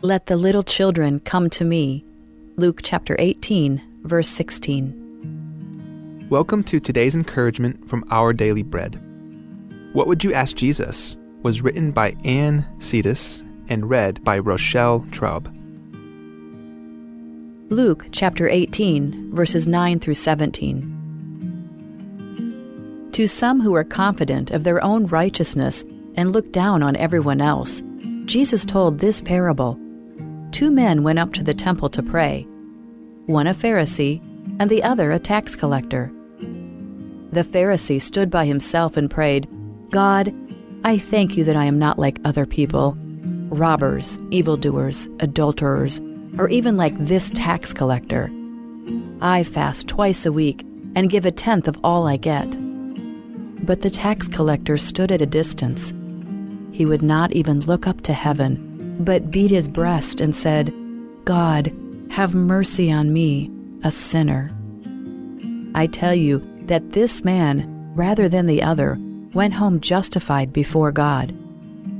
Let the little children come to me. Luke chapter 18, verse 16. Welcome to today's encouragement from Our Daily Bread. What Would You Ask Jesus? Was written by Ann Cetus and read by Rochelle Traub. Luke chapter 18, verses 9 through 17. To some who were confident of their own righteousness and looked down on everyone else, Jesus told this parable. 2 men went up to the temple to pray, one a Pharisee and the other a tax collector. The Pharisee stood by himself and prayed, "God, I thank you that I am not like other people, robbers, evildoers, adulterers, or even like this tax collector. I fast twice a week and give 1/10 of all I get." But the tax collector stood at a distance. He would not even look up to heaven, but beat his breast and said, "God, have mercy on me, a sinner." I tell you that this man, rather than the other, went home justified before God.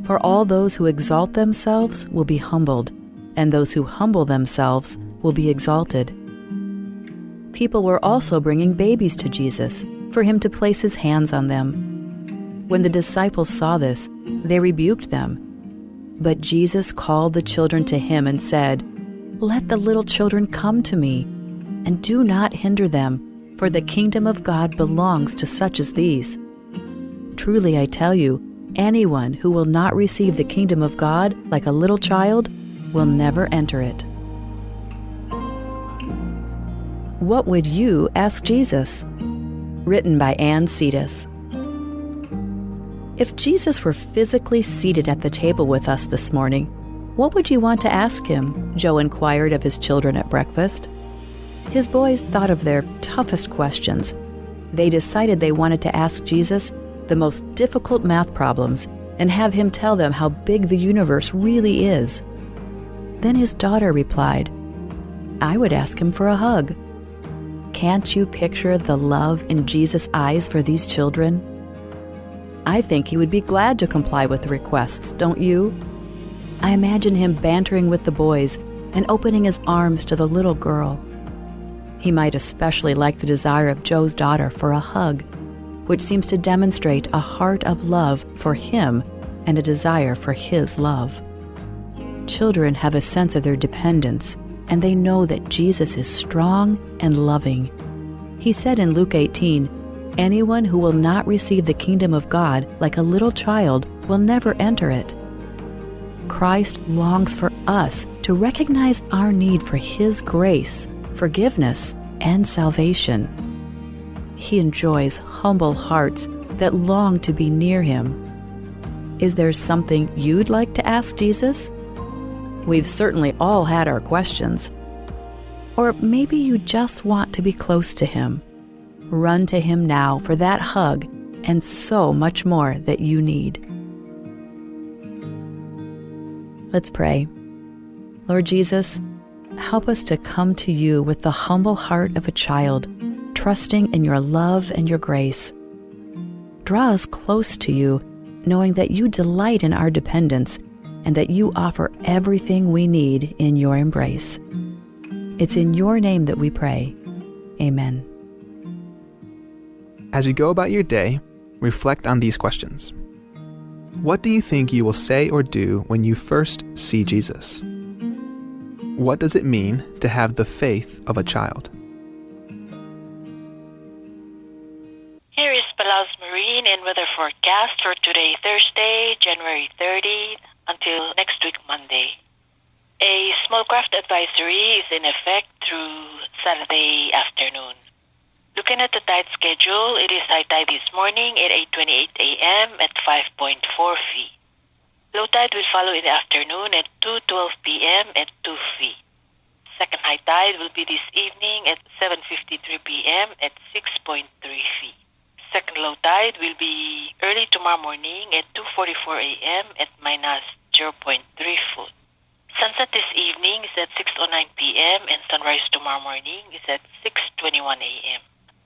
For all those who exalt themselves will be humbled, and those who humble themselves will be exalted. People were also bringing babies to Jesus for him to place his hands on them. When the disciples saw this, they rebuked them. But Jesus called the children to him and said, "Let the little children come to me, and do not hinder them, for the kingdom of God belongs to such as these. Truly I tell you, anyone who will not receive the kingdom of God like a little child will never enter it." What would you ask Jesus? Written by Ann Cetus. If Jesus were physically seated at the table with us this morning, what would you want to ask him? Joe inquired of his children at breakfast. His boys thought of their toughest questions. They decided they wanted to ask Jesus the most difficult math problems and have him tell them how big the universe really is. Then his daughter replied, "I would ask him for a hug." Can't you picture the love in Jesus' eyes for these children? I think he would be glad to comply with the requests, don't you? I imagine him bantering with the boys and opening his arms to the little girl. He might especially like the desire of Joe's daughter for a hug, which seems to demonstrate a heart of love for him and a desire for his love. Children have a sense of their dependence, and they know that Jesus is strong and loving. He said in Luke 18, "Anyone who will not receive the kingdom of God like a little child will never enter it." Christ longs for us to recognize our need for his grace, forgiveness, and salvation. He enjoys humble hearts that long to be near him. Is there something you'd like to ask Jesus? We've certainly all had our questions. Or maybe you just want to be close to him. Run to him now for that hug and so much more that you need. Let's pray. Lord Jesus, help us to come to you with the humble heart of a child, trusting in your love and your grace. Draw us close to you, knowing that you delight in our dependence and that you offer everything we need in your embrace. It's in your name that we pray. Amen. As you go about your day, reflect on these questions. What do you think you will say or do when you first see Jesus? What does it mean to have the faith of a child? Here is Palauan's marine and weather forecast for today, Thursday, January 30th, until next week, Monday. A small craft advisory is in effect through Saturday afternoon. Looking at the tide schedule, it is high tide this morning at 8:28 a.m. at 5.4 feet. Low tide will follow in the afternoon at 2:12 p.m. at 2 feet. Second high tide will be this evening at 7:53 p.m. at 6.3 feet. Second low tide will be early tomorrow morning at 2:44 a.m. at -0.3 foot. Sunset this evening is at 6:09 p.m. and sunrise tomorrow morning is at 6:21 a.m.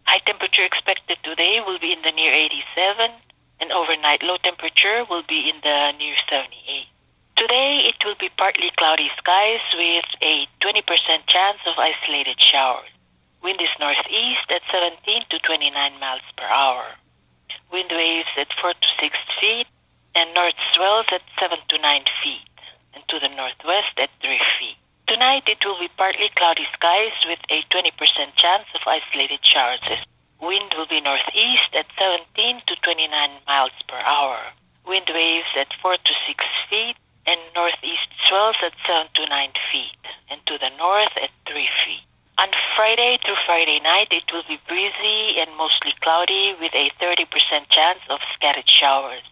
High temperature expected today will be in the near 87, and overnight low temperature will be in the near 78. Today, it will be partly cloudy skies with a 20% chance of isolated showers. Wind is northeast at 17 to 29 miles per hour. Wind waves at 4 to 6 feet and north swells at 7 to 9 feet and to the northwest at 3 feet. Tonight, it will be partly cloudy skies with a 20% chance of isolated showers. Wind will be northeast at 17 to 29 miles per hour. Wind waves at 4 to 6 feet and northeast swells at 7 to 9 feet and to the north at 3 feet. On Friday through Friday night, it will be breezy and mostly cloudy with a 30% chance of scattered showers.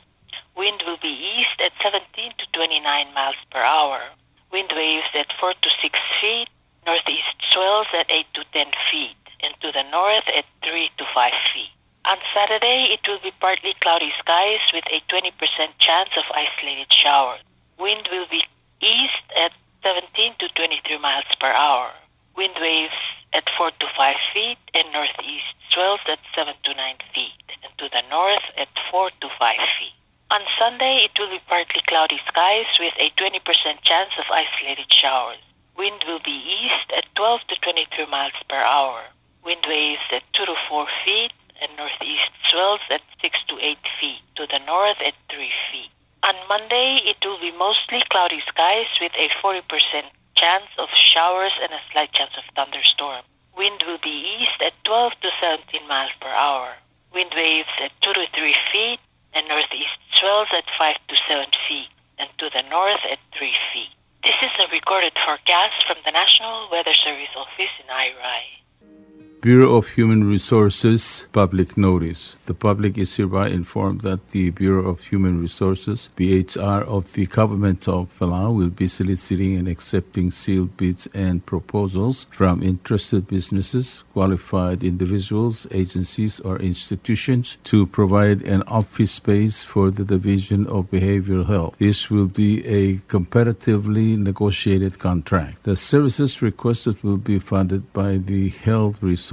Wind will be east at 17 to 29 miles per hour. Wind waves at 4 to 6 feet, northeast swells at 8 to 10 feet, and to the north at 3 to 5 feet. On Saturday, it will be partly cloudy skies with a 20% chance of isolated showers. Wind will be east at 17 to 23 miles per hour. Wind waves at 4 to 5 feet, and northeast swells at 7 to 9 feet, and to the north at 4 to 5 feet. On Sunday, it will be partly cloudy skies with a 20% chance of isolated showers. Wind will be east at 12 to 23 miles per hour. Wind waves at 2 to 4 feet and northeast swells at 6 to 8 feet, to the north at 3 feet. On Monday, it will be mostly cloudy skies with a 40% chance of showers and a slight chance of thunderstorm. Wind will be east at 12 to 17 miles per hour. Wind waves at 2 to 3 feet and northeast swells at 5 to 7 feet, and to the north at 3 feet. This is a recorded forecast from the National Weather Service Office in IRI. Bureau of Human Resources Public Notice. The public is hereby informed that the Bureau of Human Resources, BHR, of the Government of Palau will be soliciting and accepting sealed bids and proposals from interested businesses, qualified individuals, agencies, or institutions to provide an office space for the Division of Behavioral Health. This will be a competitively negotiated contract. The services requested will be funded by the Health Resources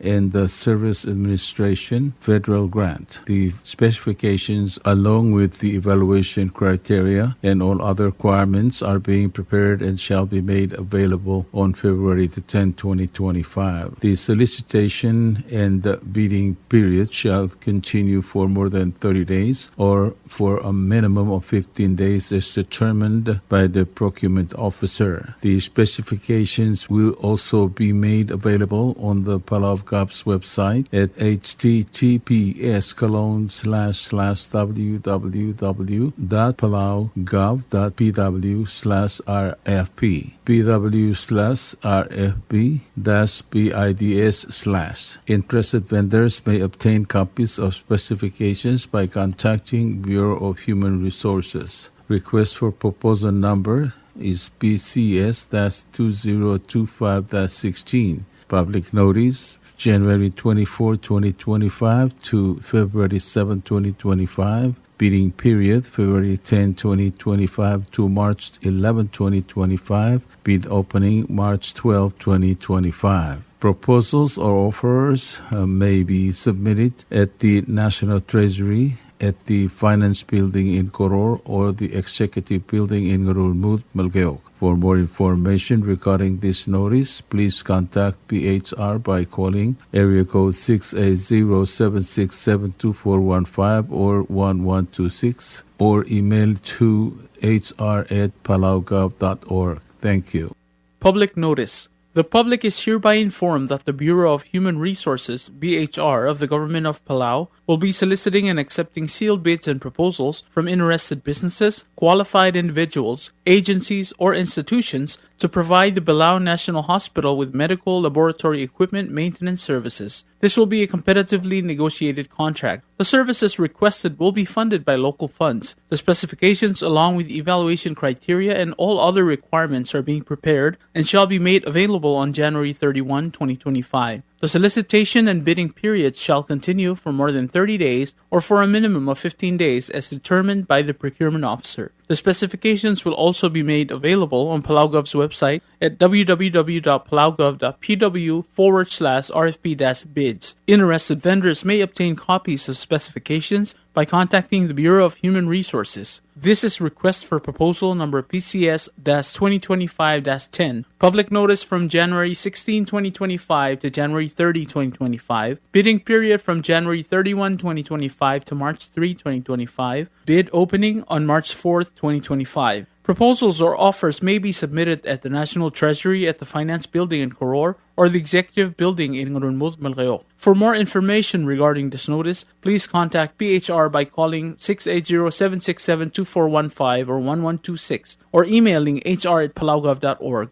and the Service Administration Federal Grant. The specifications, along with the evaluation criteria and all other requirements, are being prepared and shall be made available on February 10, 2025. The solicitation and the bidding period shall continue for more than 30 days or for a minimum of 15 days as determined by the procurement officer. The specifications will also be made available on the Palau Gov's website at https://www.palaugov.pw/rfp pw/rfp-bids/. Interested vendors may obtain copies of specifications by contacting Bureau of Human Resources. Request for proposal number is BCS-2025-16. Public notice, January 24, 2025 to February 7, 2025. Bidding period, February 10, 2025 to March 11, 2025. Bid opening, March 12, 2025. Proposals or offers may be submitted at the National Treasury, at the Finance Building in Koror, or the Executive Building in Ngurulmud, Malgeok. For more information regarding this notice, please contact BHR by calling area code 680-767-2415 or 1126 or email to hr@palaugov.org. Thank you. Public notice. The public is hereby informed that the Bureau of Human Resources, BHR, of the Government of Palau will be soliciting and accepting sealed bids and proposals from interested businesses, qualified individuals, agencies, or institutions to provide the Palau National Hospital with medical laboratory equipment maintenance services. This will be a competitively negotiated contract. The services requested will be funded by local funds. The specifications, along with evaluation criteria and all other requirements, are being prepared and shall be made available on January 31, 2025. The solicitation and bidding periods shall continue for more than 30 days or for a minimum of 15 days as determined by the procurement officer. The specifications will also be made available on Palau Gov's website at www.palaugov.pw/RFP-bids. Interested vendors may obtain copies of specifications by contacting the Bureau of Human Resources. This is Request for Proposal number PCS-2025-10. Public notice from January 16, 2025 to January 30, 2025. Bidding period from January 31, 2025 to March 3, 2025. Bid opening on March 4, 2025. Proposals or offers may be submitted at the National Treasury at the Finance Building in Koror or the Executive Building in Ngunmud, Malgayo. For more information regarding this notice, please contact PHR by calling 680-767-2415 or 1126 or emailing hr@palaugov.org.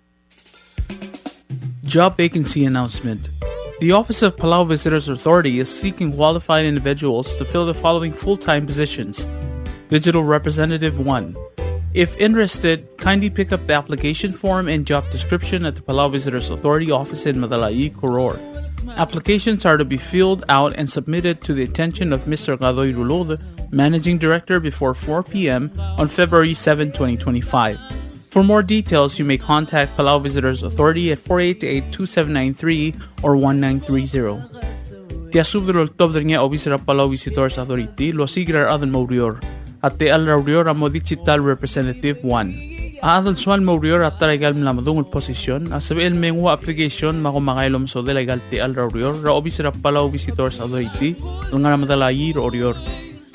Job vacancy announcement. The Office of Palau Visitors Authority is seeking qualified individuals to fill the following full-time positions. Digital Representative 1. If interested, kindly pick up the application form and job description at the Palau Visitors Authority office in Madalai, Koror. Applications are to be filled out and submitted to the attention of Mr. Gadoy Rulod, Managing Director, before 4 p.m. on February 7, 2025. For more details, you may contact Palau Visitors Authority at 488-2793 or 1930. Tiasubdrol tobdringa obisra Palau Visitors Authority, lo sigrar adan maurior. At the Al Raurior amo Digital Representative 1. Aadal sual maurior at taragal mlamadungul posisyon, asabihin mengwa application makumakailom so de legal ti Al Raurior, ra obisra Palau Visitors Authority, nga namadalayi Raurior.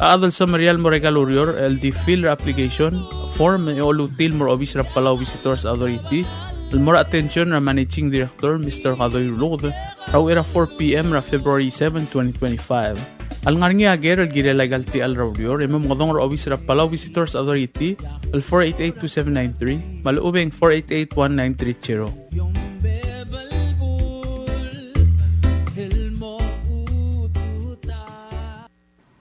Aadal sa Marial Moregal Raurior, LD fill application, form e olutil mo obisra Palau Visitors Authority, more attention ra Managing Director Mr. Gadoy Rulod, raw era 4 p.m. ra February 7, 2025. Al ngarngi ager al gire legal ti al Raurior, imam ngodong ra obisra Palau Visitors Authority, al 488-2793, maluubeng 488-1930.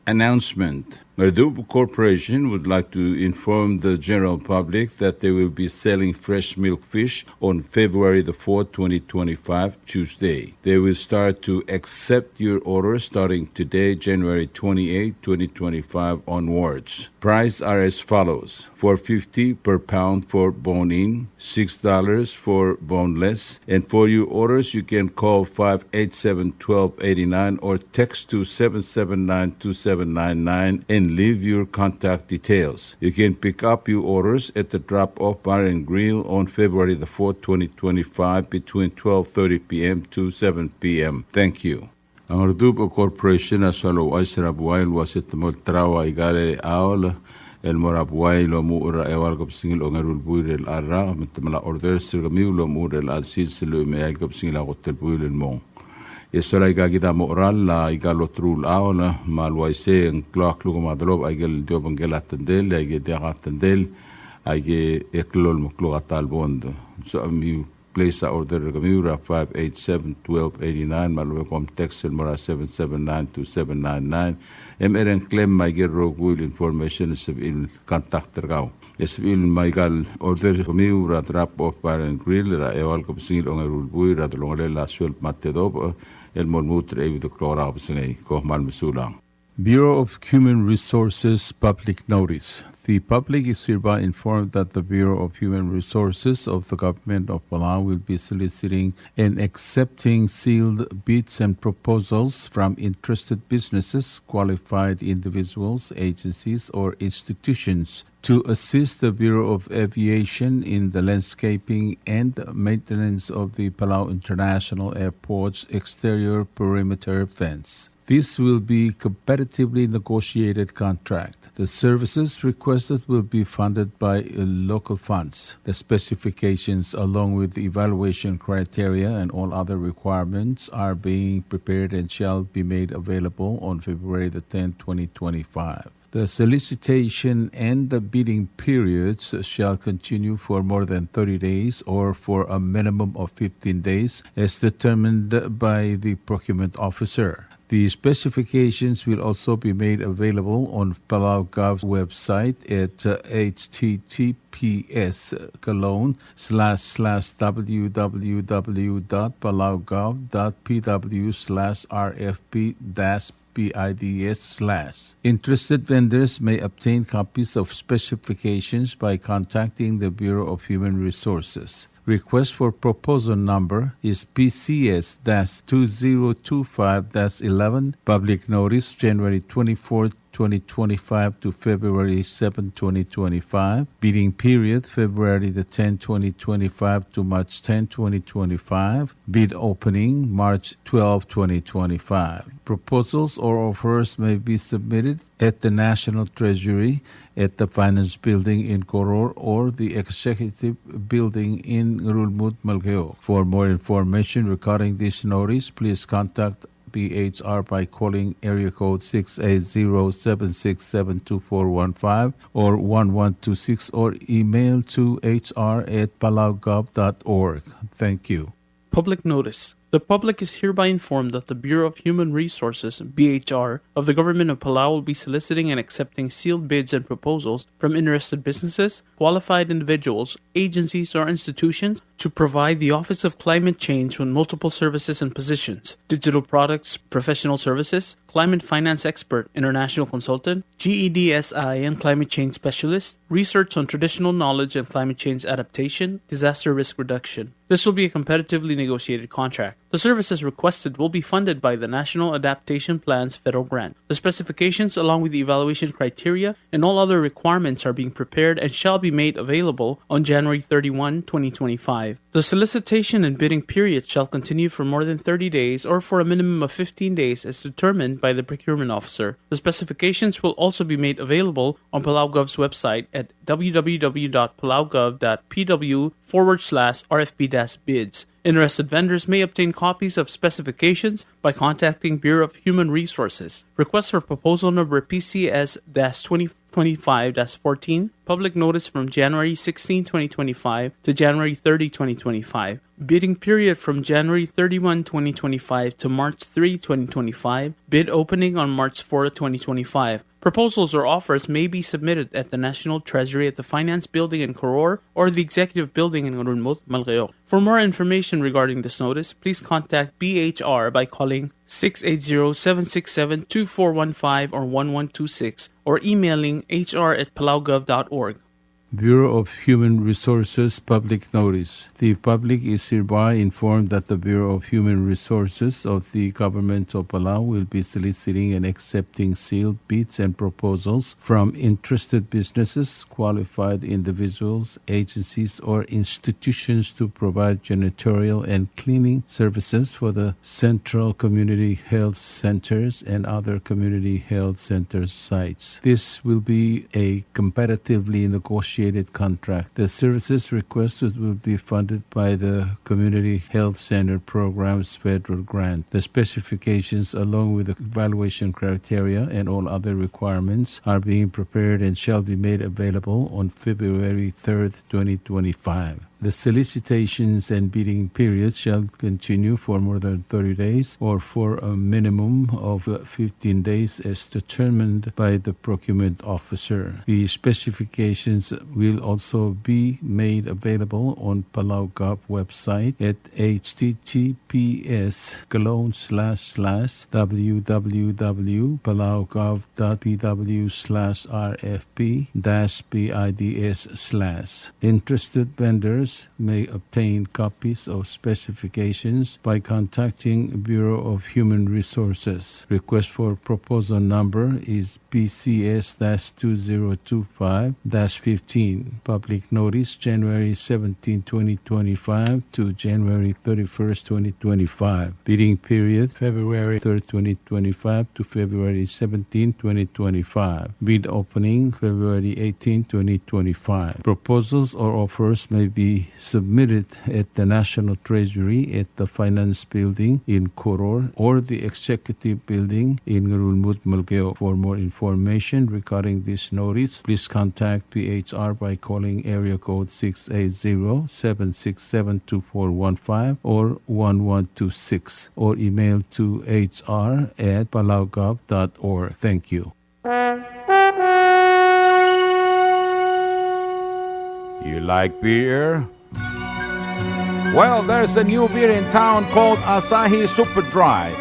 Announcement. Merdubu Corporation would like to inform the general public that they will be selling fresh milk fish on February the 4th, 2025, Tuesday. They will start to accept your orders starting today, January 28, 2025 onwards. Prices are as follows. $4.50 per pound for bone-in, $6 for boneless. And for your orders, you can call 587-1289 or text to 779-2799 and leave your contact details. You can pick up your orders at the drop-off bar and grill on February the 4th, 2025 between 12:30 p.m. to 7 p.m. Thank you. Ang Merdubu Corporation as well as Rabuay wasit trawa igale aol el morabuay lo muura ewal kap singil ongarul buirel arra mala orders sirgamiu lo muurel al silsilu meal kap singil hotel buirel mong. Yesola igagida mo oral la igalo trul aola malwaise en clock lugo madlob igel diobang gelatendel ige diagatendel ige eklol mo clogatal bond. So you place a order gamura 587-1289 malwecom text mora 779-2799 meren claim maiger rogul information is in contact tergao. Es vil maigal order gamura drop off bar and grill ra ewal ko singil ongarul bui ra dolongale la swel matedob el molmutre with the chlora obsene ko malmusulang. Bureau of Human Resources Public Notice. The public is hereby informed that the Bureau of Human Resources of the Government of Palau will be soliciting and accepting sealed bids and proposals from interested businesses, qualified individuals, agencies, or institutions to assist the Bureau of Aviation in the landscaping and maintenance of the Palau International Airport's exterior perimeter fence. This will be a competitively negotiated contract. The services requested will be funded by local funds. The specifications, along with the evaluation criteria and all other requirements, are being prepared and shall be made available on February the 10th, 2025. The solicitation and the bidding periods shall continue for more than 30 days or for a minimum of 15 days as determined by the procurement officer. The specifications will also be made available on PalauGov's website at https://www.palauGov.pw/rfp-bids/. Interested vendors may obtain copies of specifications by contacting the Bureau of Human Resources. Request for proposal number is PCS-2025-11, public notice January 24, 2025 to February 7, 2025. Bidding period February the 10, 2025 to March 10, 2025. Bid opening March 12, 2025. Proposals or offers may be submitted at the National Treasury, at the Finance Building in Koror, or the Executive Building in Rulmud, Malgeo. For more information regarding this notice, please contact BHR by calling area code 680-767-2415 or 1126 or email to hr@palaugov.org. Thank you. Public notice. The public is hereby informed that the Bureau of Human Resources, BHR, of the Government of Palau will be soliciting and accepting sealed bids and proposals from interested businesses, qualified individuals, agencies, or institutions to provide the Office of Climate Change with multiple services and positions: digital products, professional services, climate finance expert, international consultant, GEDSI and climate change specialist, research on traditional knowledge and climate change adaptation, disaster risk reduction. This will be a competitively negotiated contract. The services requested will be funded by the National Adaptation Plan's federal grant. The specifications, along with the evaluation criteria and all other requirements, are being prepared and shall be made available on January 31, 2025. The solicitation and bidding period shall continue for more than 30 days or for a minimum of 15 days as determined by the procurement officer. The specifications will also be made available on PalauGov's website at www.palaugov.pw/RFP-bids. Interested vendors may obtain copies of specifications by contacting Bureau of Human Resources. Request for proposal number PCS-2025-14. Public notice from January 16, 2025 to January 30, 2025. Bidding period from January 31, 2025 to March 3, 2025. Bid opening on March 4, 2025. Proposals or offers may be submitted at the National Treasury at the Finance Building in Koror or the Executive Building in Runmut, Malgeo. For more information regarding this notice, please contact BHR by calling 680-767-2415 or 1126 or emailing hr@palaugov.org. Bureau of Human Resources Public Notice. The public is hereby informed that the Bureau of Human Resources of the Government of Palau will be soliciting and accepting sealed bids and proposals from interested businesses, qualified individuals, agencies, or institutions to provide janitorial and cleaning services for the Central Community Health Centers and other community health center sites. This will be a competitively negotiated contract. The services requested will be funded by the Community Health Center Program's federal grant. The specifications, along with the evaluation criteria and all other requirements, are being prepared and shall be made available on February 3rd, 2025. The solicitations and bidding periods shall continue for more than 30 days or for a minimum of 15 days as determined by the procurement officer. The specifications will also be made available on PalauGov website at https://www.palaugov.pw/rfp-bids/. Interested vendors may obtain copies of specifications by contacting Bureau of Human Resources. Request for proposal number is BCS-2025-15. Public notice January 17, 2025 to January 31st, 2025. Bidding period February 3rd, 2025 to February 17, 2025. Bid opening February 18, 2025. Proposals or offers may be submitted at the National Treasury at the Finance Building in Koror or the Executive Building in Rulmut, Malgeo. For more information regarding this notice, please contact PHR by calling area code 680-767-2415 or 1126 or email to hr@palaugov.org. Thank you. You like beer? Well, there's a new beer in town called Asahi Super Dry.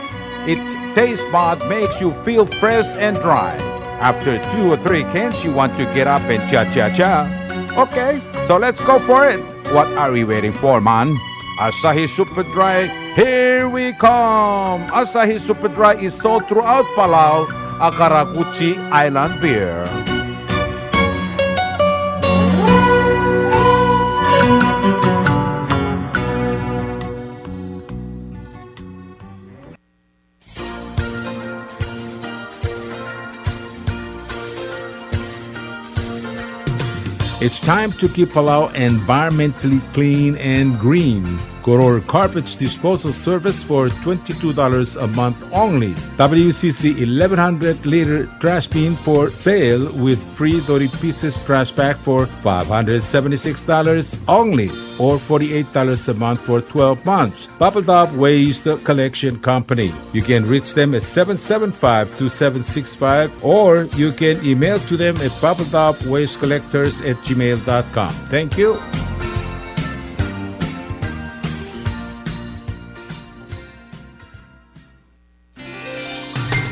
Its taste bud makes you feel fresh and dry. After 2 or 3 cans, you want to get up and cha-cha-cha. Okay, so let's go for it. What are we waiting for, man? Asahi Super Dry, here we come! Asahi Super Dry is sold throughout Palau Akarakuchi Island Beer. It's time to keep Palau environmentally clean and green. Koror Carpets Disposal Service for $22 a month only. WCC 1100-liter trash bin for sale with free 30 pieces trash bag for $576 only, or $48 a month for 12 months. Bubble Top Waste Collection Company. You can reach them at 775-2765, or you can email to them at bubbletopwastecollectors@gmail.com. Thank you.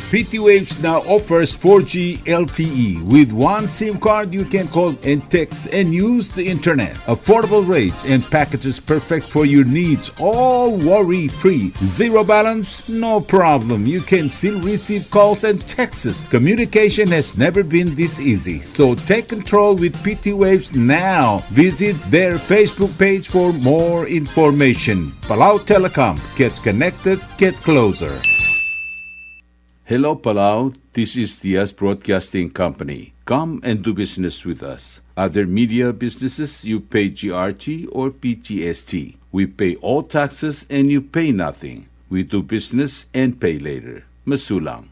PT Waves now offers 4G LTE. With one SIM card, you can call and text and use the internet. Affordable rates and packages perfect for your needs. All worry-free. Zero balance? No problem. You can still receive calls and texts. Communication has never been this easy. So take control with PT Waves now. Visit their Facebook page for more information. Palau Telecom. Get connected, get closer. Hello, Palau. This is Diaz Broadcasting Company. Come and do business with us. Other media businesses, you pay GRT or PTST. We pay all taxes and you pay nothing. We do business and pay later. Masulang.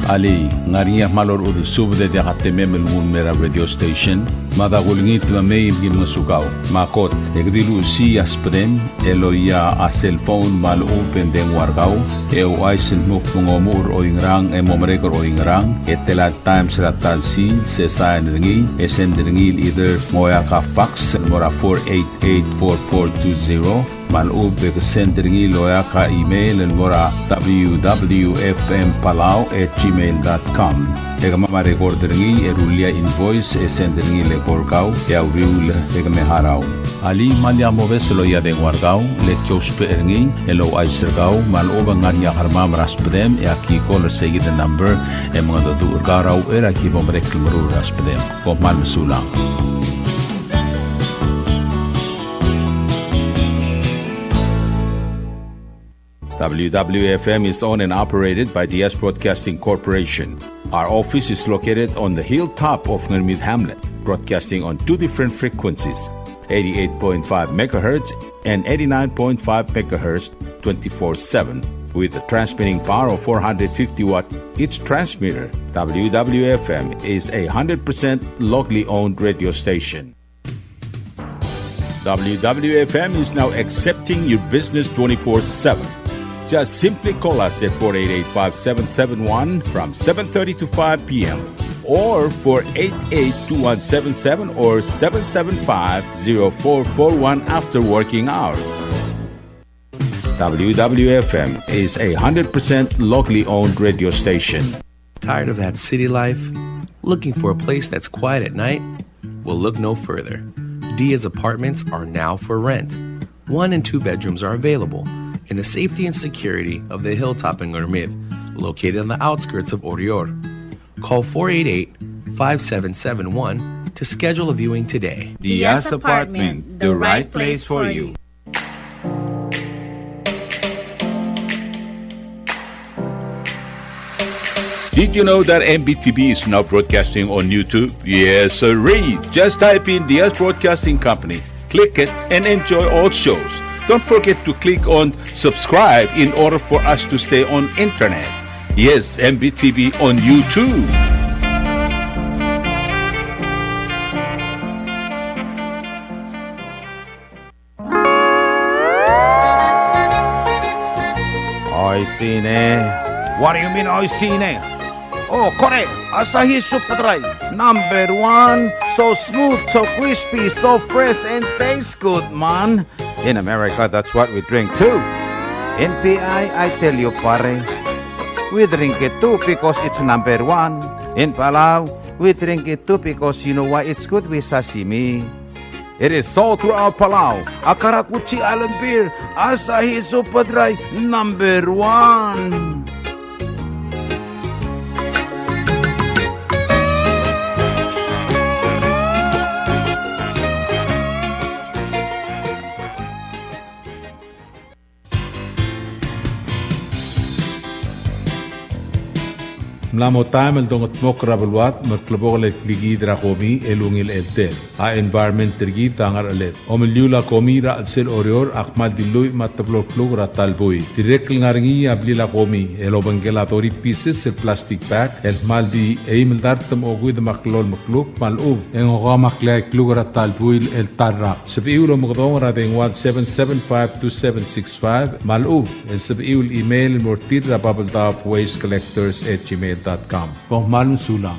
Ali, ngariya malor udu subde de hatemem elmun mera radio station. Mada gulngit la may gin masukaw. Makot, egdilu si aspren, eloya a cellphone mal open den wargaw. Eu aisen mukmungomur o ingrang e momrekor o ingrang. Etela times ratal si se sain ringi. Esen ringil either moya ka fax mora 4884420. Malub ke sendringi loya ka email en mora www.fmpalau@gmail.com. Ega mama recorderingi erulia invoice e sendringi le korkau ya uriul ega meharau. Ali malia moves loya de wargau le chospe eringi elo aisergau maloba ngania harmam raspedem e aki caller segi the number e mga do urgarau era ki bomrek muru raspedem ko mal mesulang. WWFM is owned and operated by DS Broadcasting Corporation. Our office is located on the hilltop of Ngermid Hamlet, broadcasting on two different frequencies, 88.5 MHz and 89.5 MHz 24/7. With a transmitting power of 450 watt each transmitter, WWFM is a 100% locally owned radio station. WWFM is now accepting your business 24/7. Just simply call us at 488-5771 from 7:30 to 5 p.m. or 488-2177 or 775-0441 after working hours. WWFM is a 100% locally owned radio station. Tired of that city life? Looking for a place that's quiet at night? Well, look no further. Diaz Apartments are now for rent. 1 and 2 bedrooms are available in the safety and security of the hilltop in Ngermid, located on the outskirts of Orior. Call 488-5771 to schedule a viewing today. Diaz Apartment, the right place for you. Did you know that MBTV is now broadcasting on YouTube? Yes, sirree. Just type in Diaz Broadcasting Company, click it, and enjoy all shows. Don't forget to click on subscribe in order for us to stay on internet. Yes, MBTV on YouTube. Oisine. What do you mean oisine? Oh, correct. Asahi Super Dry. Number 1. So smooth, so crispy, so fresh, and tastes good, man. In America, that's what we drink too. In PI, I tell you, pare, we drink it too because it's number 1. In Palau, we drink it too because you know why it's good with sashimi. It is sold throughout Palau. Akarakuchi Island Beer, Asahi Super Dry, number 1. Mlamo time aldongot mokrabalwat matlaboglet ligidra komi elungil eltel. A environment tergi tangar alet. Omilyula komi ra alsel orior akmal diluy matablok plug ratalboy. Direct ngaringi ablila komi elobangelatori pieces el plastic bag el maldi eimel dartam ogui de maklol makluk malub en ogamakle plug ratalboy el tarra. Sabiulo mugdong radeng 1-775-2765 malub el sabiul email mortir rababaldaf wastecollectors@gmail.com. Kung malum sulang.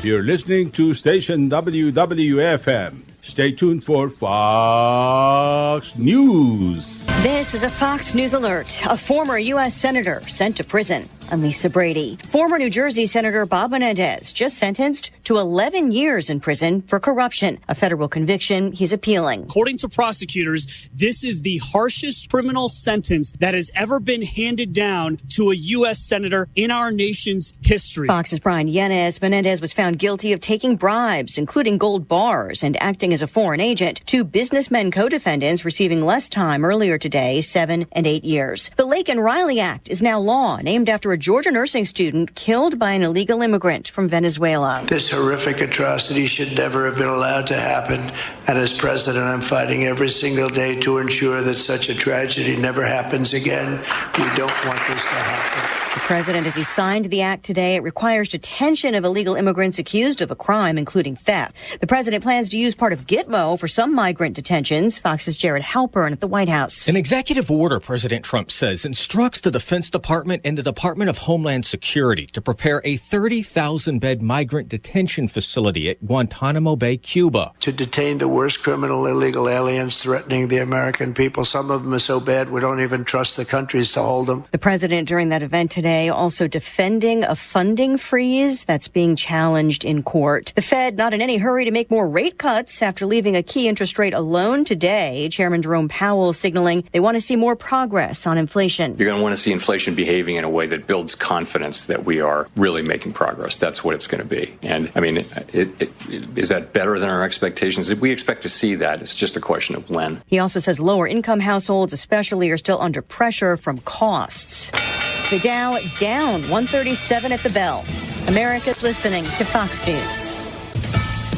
You're listening to station WWFM. Stay tuned for Fox News. This is a Fox News alert. A former U.S. Senator sent to prison. I'm Lisa Brady. Former New Jersey Senator Bob Menendez just sentenced to 11 years in prison for corruption, a federal conviction he's appealing. According to prosecutors, this is the harshest criminal sentence that has ever been handed down to a U.S. Senator in our nation's history. Fox's Brian Yanez. Menendez was found guilty of taking bribes, including gold bars, and acting as a foreign agent. Two businessmen co-defendants receiving less time earlier today, 7 and 8 years. The Lake and Riley Act is now law, named after a Georgia nursing student killed by an illegal immigrant from Venezuela. This horrific atrocity should never have been allowed to happen. And as president, I'm fighting every single day to ensure that such a tragedy never happens again. We don't want this to happen. The president, as he signed the act today, it requires detention of illegal immigrants accused of a crime, including theft. The president plans to use part of Gitmo for some migrant detentions. Fox's Jared Halpern at the White House. An executive order, President Trump says, instructs the Defense Department and the Department of Homeland Security to prepare a 30,000-bed migrant detention facility at Guantanamo Bay, Cuba. To detain the worst criminal illegal aliens threatening the American people. Some of them are so bad we don't even trust the countries to hold them. The president during that event today also defending a funding freeze that's being challenged in court. The Fed not in any hurry to make more rate cuts after leaving a key interest rate alone today. Chairman Jerome Powell signaling they want to see more progress on inflation. You're going to want to see inflation behaving in a way that builds confidence that we are really making progress. That's what it's going to be. And I mean, is that better than our expectations? We expect to see that. It's just a question of when. He also says lower income households especially are still under pressure from costs. The Dow down 137 at the bell. America's listening to Fox News.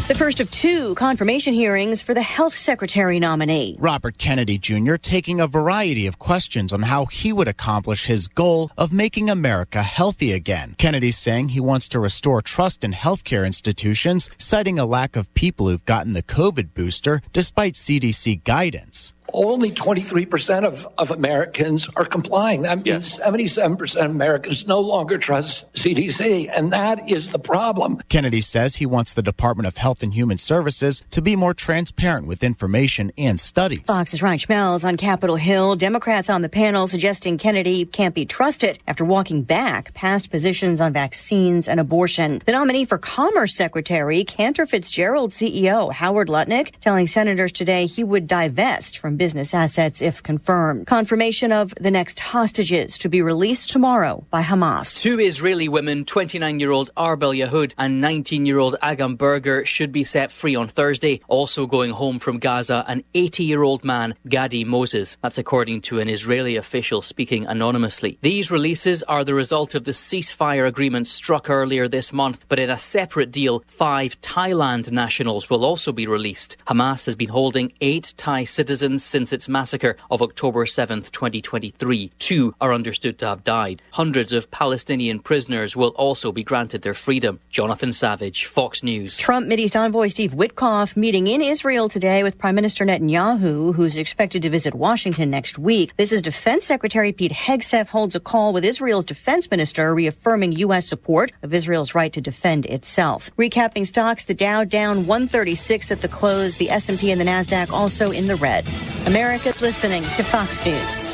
The first of two confirmation hearings for the health secretary nominee. Robert Kennedy Jr. taking a variety of questions on how he would accomplish his goal of making America healthy again. Kennedy saying he wants to restore trust in healthcare institutions, citing a lack of people who've gotten the COVID booster despite CDC guidance. Only 23% of Americans are complying. That means 77% of Americans no longer trust CDC, and that is the problem. Kennedy says he wants the Department of Health and Human Services to be more transparent with information and studies. Fox's Ryan Schmelz on Capitol Hill. Democrats on the panel suggesting Kennedy can't be trusted after walking back past positions on vaccines and abortion. The nominee for Commerce Secretary, Cantor Fitzgerald CEO Howard Lutnick, telling senators today he would divest from business assets if confirmed. Confirmation of the next hostages to be released tomorrow by Hamas. Two Israeli women, 29-year-old Arbel Yahud and 19-year-old Agam Berger, should be set free on Thursday. Also going home from Gaza, an 80-year-old man, Gadi Moses. That's according to an Israeli official speaking anonymously. These releases are the result of the ceasefire agreement struck earlier this month, but in a separate deal, 5 Thailand nationals will also be released. Hamas has been holding 8 Thai citizens since its massacre of October 7th, 2023. 2 are understood to have died. Hundreds of Palestinian prisoners will also be granted their freedom. Jonathan Savage, Fox News. Trump Mideast envoy Steve Witkoff meeting in Israel today with Prime Minister Netanyahu, who's expected to visit Washington next week. This is Defense Secretary Pete Hegseth holds a call with Israel's defense minister, reaffirming U.S. support of Israel's right to defend itself. Recapping stocks, the Dow down 136 at the close, the S&P and the NASDAQ also in the red. America's listening to Fox News.